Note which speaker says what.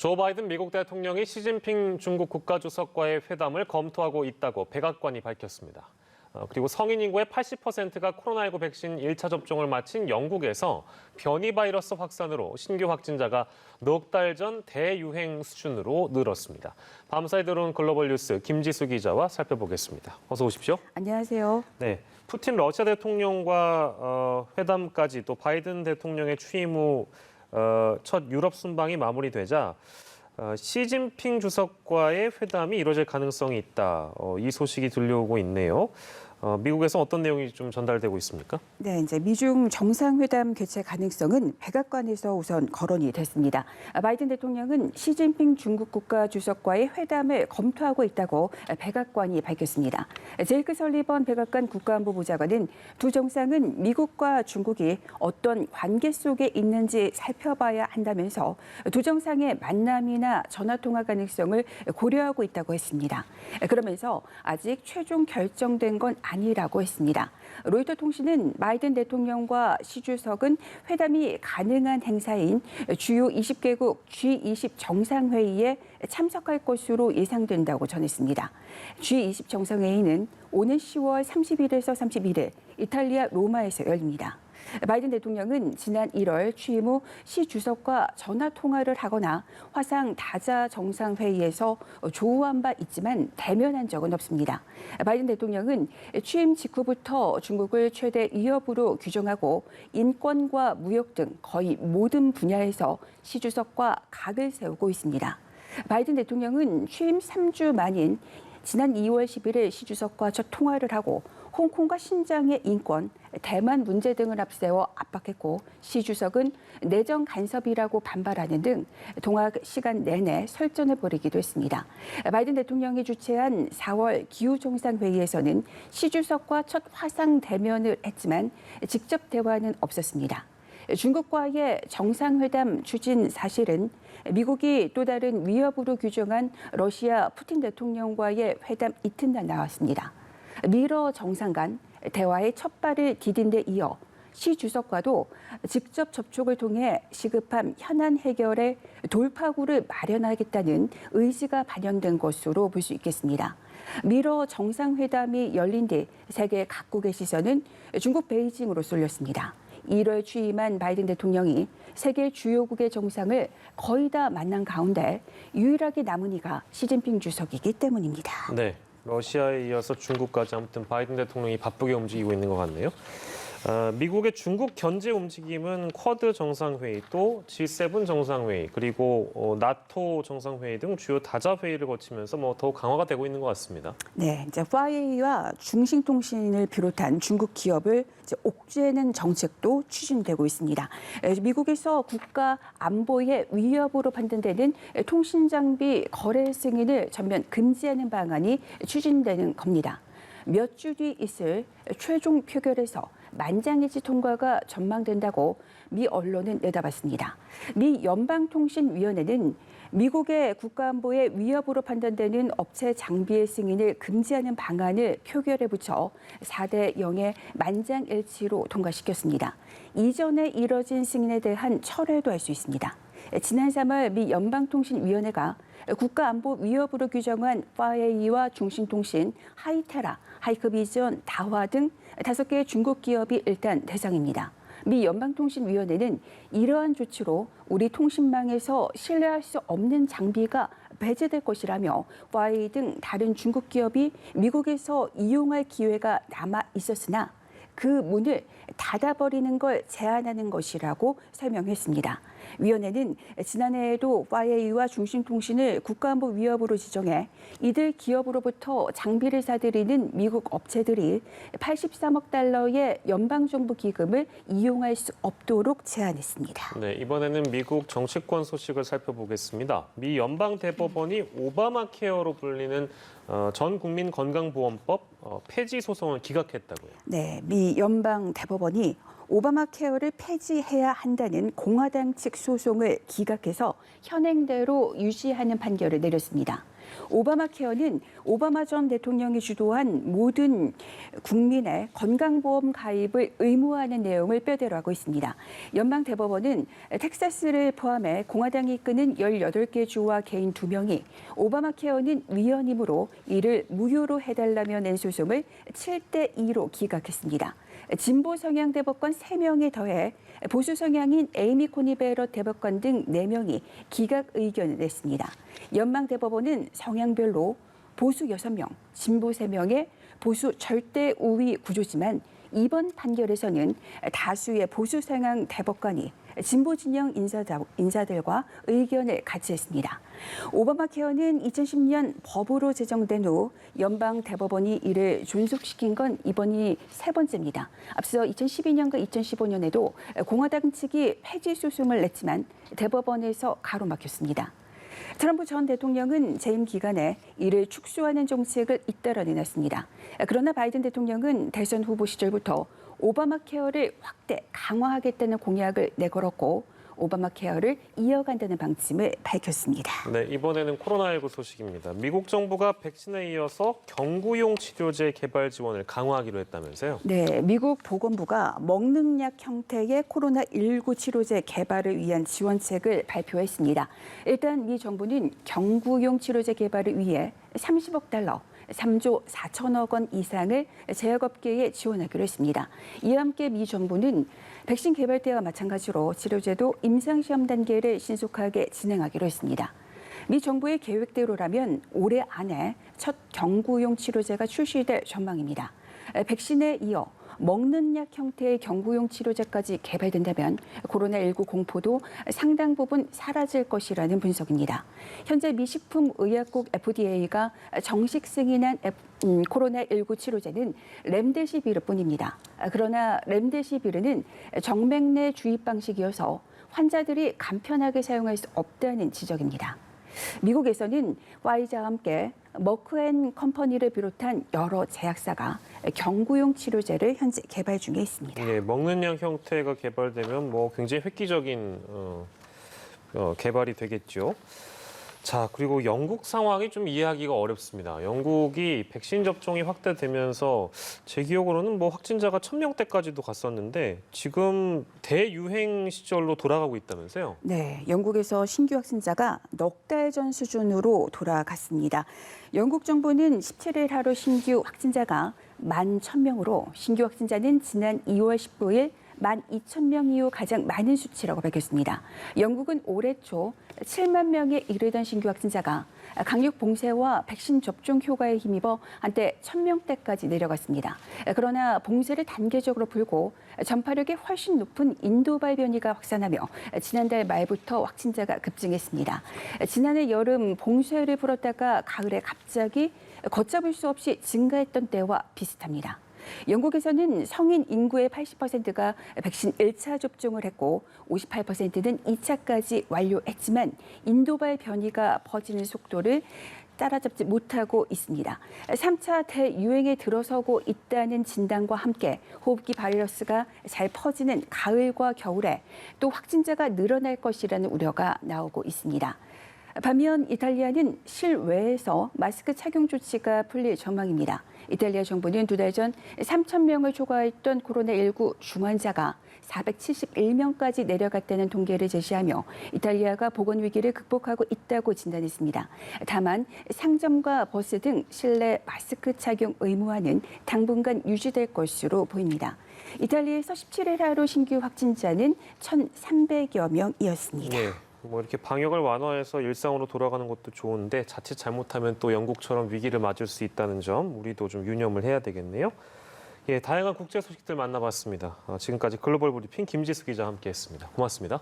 Speaker 1: 조 바이든 미국 대통령이 시진핑 중국 국가주석과의 회담을 검토하고 있다고 백악관이 밝혔습니다. 그리고 성인 인구의 80%가 코로나19 백신 1차 접종을 마친 영국에서 변이 바이러스 확산으로 신규 확진자가 넉 달 전 대유행 수준으로 늘었습니다. 밤사이 들어온 글로벌 뉴스 김지수 기자와 살펴보겠습니다. 어서 오십시오.
Speaker 2: 안녕하세요.
Speaker 1: 네, 푸틴 러시아 대통령과 회담까지 또 바이든 대통령의 취임 후 첫 유럽 순방이 마무리되자 시진핑 주석과의 회담이 이루어질 가능성이 있다. 이 소식이 들려오고 있네요. 미국에서 어떤 내용이 좀 전달되고 있습니까?
Speaker 2: 네, 이제 미중 정상회담 개최 가능성은 백악관에서 우선 거론이 됐습니다. 바이든 대통령은 시진핑 중국 국가주석과의 회담을 검토하고 있다고 백악관이 밝혔습니다. 제이크 설리번 백악관 국가안보보좌관은 두 정상은 미국과 중국이 어떤 관계 속에 있는지 살펴봐야 한다면서 두 정상의 만남이나 전화통화 가능성을 고려하고 있다고 했습니다. 그러면서 아직 최종 결정된 건 아니라고 했습니다. 로이터 통신은 바이든 대통령과 시 주석은 회담이 가능한 행사인 주요 20개국 G20 정상회의에 참석할 것으로 예상된다고 전했습니다. G20 정상회의는 오는 10월 30일에서 31일 이탈리아 로마에서 열립니다. 바이든 대통령은 지난 1월 취임 후 시 주석과 전화 통화를 하거나 화상 다자 정상회의에서 조우한 바 있지만 대면한 적은 없습니다. 바이든 대통령은 취임 직후부터 중국을 최대 위협으로 규정하고 인권과 무역 등 거의 모든 분야에서 시 주석과 각을 세우고 있습니다. 바이든 대통령은 취임 3주 만인 지난 2월 11일 시 주석과 첫 통화를 하고 홍콩과 신장의 인권, 대만 문제 등을 앞세워 압박했고 시 주석은 내정 간섭이라고 반발하는 등 통화 시간 내내 설전을 벌이기도 했습니다. 바이든 대통령이 주최한 4월 기후정상회의에서는 시 주석과 첫 화상 대면을 했지만 직접 대화는 없었습니다. 중국과의 정상회담 추진 사실은 미국이 또 다른 위협으로 규정한 러시아 푸틴 대통령과의 회담 이튿날 나왔습니다. 미러 정상 간 대화의 첫 발을 디딘 데 이어 시 주석과도 직접 접촉을 통해 시급한 현안 해결에 돌파구를 마련하겠다는 의지가 반영된 것으로 볼 수 있겠습니다. 미러 정상회담이 열린 뒤 세계 각국의 시선은 중국 베이징으로 쏠렸습니다. 1월 취임한 바이든 대통령이 세계 주요국의 정상을 거의 다 만난 가운데 유일하게 남은 이가 시진핑 주석이기 때문입니다.
Speaker 1: 네, 러시아에 이어서 중국까지 아무튼 바이든 대통령이 바쁘게 움직이고 있는 것 같네요. 미국의 중국 견제 움직임은 쿼드 정상회의, 또 G7 정상회의, 그리고 나토 정상회의 등 주요 다자 회의를 거치면서 더욱 강화가 되고 있는 것 같습니다.
Speaker 2: 네, 이제 화웨이와 중兴통신을 비롯한 중국 기업을 옥죄는 정책도 추진되고 있습니다. 미국에서 국가 안보의 위협으로 판단되는 통신 장비 거래 승인을 전면 금지하는 방안이 추진되는 겁니다. 몇 주 뒤 있을 최종 표결에서 만장일치 통과가 전망된다고 미 언론은 내다봤습니다. 미 연방통신위원회는 미국의 국가안보의 위협으로 판단되는 업체 장비의 승인을 금지하는 방안을 표결에 붙여 4대 0의 만장일치로 통과시켰습니다. 이전에 이뤄진 승인에 대한 철회도 할 수 있습니다. 지난 3월 미 연방통신위원회가 국가안보 위협으로 규정한 화웨이와 중兴통신, 하이테라, 하이크비전, 다화 등 5개의 중국 기업이 일단 대상입니다. 미 연방통신위원회는 이러한 조치로 우리 통신망에서 신뢰할 수 없는 장비가 배제될 것이라며 화웨이 등 다른 중국 기업이 미국에서 이용할 기회가 남아 있었으나 그 문을 닫아버리는 걸 제한하는 것이라고 설명했습니다. 위원회는 지난해에도 화웨이와 중兴통신을 국가안보 위협으로 지정해 이들 기업으로부터 장비를 사들이는 미국 업체들이 83억 달러의 연방정부 기금을 이용할 수 없도록 제한했습니다.
Speaker 1: 네, 이번에는 미국 정치권 소식을 살펴보겠습니다. 미 연방대법원이 오바마 케어로 불리는 전 국민 건강보험법 폐지 소송을 기각했다고요.
Speaker 2: 네, 미 연방대법원이 오바마 케어를 폐지해야 한다는 공화당 측 소송을 기각해서 현행대로 유지하는 판결을 내렸습니다. 오바마 케어는 오바마 전 대통령이 주도한 모든 국민의 건강보험 가입을 의무화하는 내용을 뼈대로 하고 있습니다. 연방 대법원은 텍사스를 포함해 공화당이 이끄는 18개 주와 개인 2명이 오바마 케어는 위헌이므로 이를 무효로 해달라며 낸 소송을 7대2로 기각했습니다. 진보 성향 대법관 3명에 더해 보수 성향인 에이미 코니 베럿 대법관 등 4명이 기각 의견을 냈습니다. 연방 대법원은 성향별로 보수 6명, 진보 3명의 보수 절대 우위 구조지만 이번 판결에서는 다수의 보수 성향 대법관이 진보 진영 인사들과 의견을 같이 했습니다. 오바마 케어는 2010년 법으로 제정된 후 연방 대법원이 이를 존속시킨 건 이번이 3번째입니다. 앞서 2012년과 2015년에도 공화당 측이 폐지 소송을 냈지만 대법원에서 가로막혔습니다. 트럼프 전 대통령은 재임 기간에 이를 축소하는 정책을 잇따라 내놨습니다. 그러나 바이든 대통령은 대선 후보 시절부터 오바마 케어를 확대 강화하겠다는 공약을 내걸었고 오바마 케어를 이어간다는 방침을 밝혔습니다.
Speaker 1: 네, 이번에는 코로나19 소식입니다. 미국 정부가 백신에 이어서 경구용 치료제 개발 지원을 강화하기로 했다면서요?
Speaker 2: 네, 미국 보건부가 먹는 약 형태의 코로나19 치료제 개발을 위한 지원책을 발표했습니다. 일단 미 정부는 경구용 치료제 개발을 위해 30억 달러, 3조 4천억 원 이상을 제약업계에 지원하기로 했습니다. 이와 함께 미 정부는 백신 개발 때와 마찬가지로 치료제도 임상시험 단계를 신속하게 진행하기로 했습니다. 미 정부의 계획대로라면 올해 안에 첫 경구용 치료제가 출시될 전망입니다. 백신에 이어 먹는 약 형태의 경구용 치료제까지 개발된다면 코로나19 공포도 상당 부분 사라질 것이라는 분석입니다. 현재 미 식품의약국 FDA가 정식 승인한 코로나19 치료제는 렘데시비르뿐입니다. 그러나 렘데시비르는 정맥 내 주입 방식이어서 환자들이 간편하게 사용할 수 없다는 지적입니다. 미국에서는 화이자와 함께 머크앤컴퍼니를 비롯한 여러 제약사가 경구용 치료제를 현재 개발 중에 있습니다.
Speaker 1: 네, 먹는 약 형태가 개발되면 굉장히 획기적인 개발이 되겠죠. 자, 그리고 영국 상황이 좀 이해하기가 어렵습니다. 영국이 백신 접종이 확대되면서 제 기억으로는 확진자가 1,000명대까지도 갔었는데 지금 대유행 시절로 돌아가고 있다면서요?
Speaker 2: 네, 영국에서 신규 확진자가 넉 달 전 수준으로 돌아갔습니다. 영국 정부는 17일 하루 신규 확진자가 11,000명으로 신규 확진자는 지난 2월 19일 12,000명 이후 가장 많은 수치라고 밝혔습니다. 영국은 올해 초 7만 명에 이르던 신규 확진자가 강력 봉쇄와 백신 접종 효과에 힘입어 한때 1,000명대까지 내려갔습니다. 그러나 봉쇄를 단계적으로 풀고 전파력이 훨씬 높은 인도발 변이가 확산하며 지난달 말부터 확진자가 급증했습니다. 지난해 여름 봉쇄를 풀었다가 가을에 갑자기 걷잡을 수 없이 증가했던 때와 비슷합니다. 영국에서는 성인 인구의 80%가 백신 1차 접종을 했고 58%는 2차까지 완료했지만 인도발 변이가 퍼지는 속도를 따라잡지 못하고 있습니다. 3차 대유행에 들어서고 있다는 진단과 함께 호흡기 바이러스가 잘 퍼지는 가을과 겨울에 또 확진자가 늘어날 것이라는 우려가 나오고 있습니다. 반면 이탈리아는 실외에서 마스크 착용 조치가 풀릴 전망입니다. 이탈리아 정부는 2달 전 3,000명을 초과했던 코로나19 중환자가 471명까지 내려갔다는 통계를 제시하며 이탈리아가 보건 위기를 극복하고 있다고 진단했습니다. 다만 상점과 버스 등 실내 마스크 착용 의무화는 당분간 유지될 것으로 보입니다. 이탈리아에서 17일 하루 신규 확진자는 1,300여 명이었습니다.
Speaker 1: 네. 이렇게 방역을 완화해서 일상으로 돌아가는 것도 좋은데 자칫 잘못하면 또 영국처럼 위기를 맞을 수 있다는 점 우리도 좀 유념을 해야 되겠네요. 예, 다양한 국제 소식들 만나봤습니다. 지금까지 글로벌 브리핑 김지수 기자와 함께했습니다. 고맙습니다.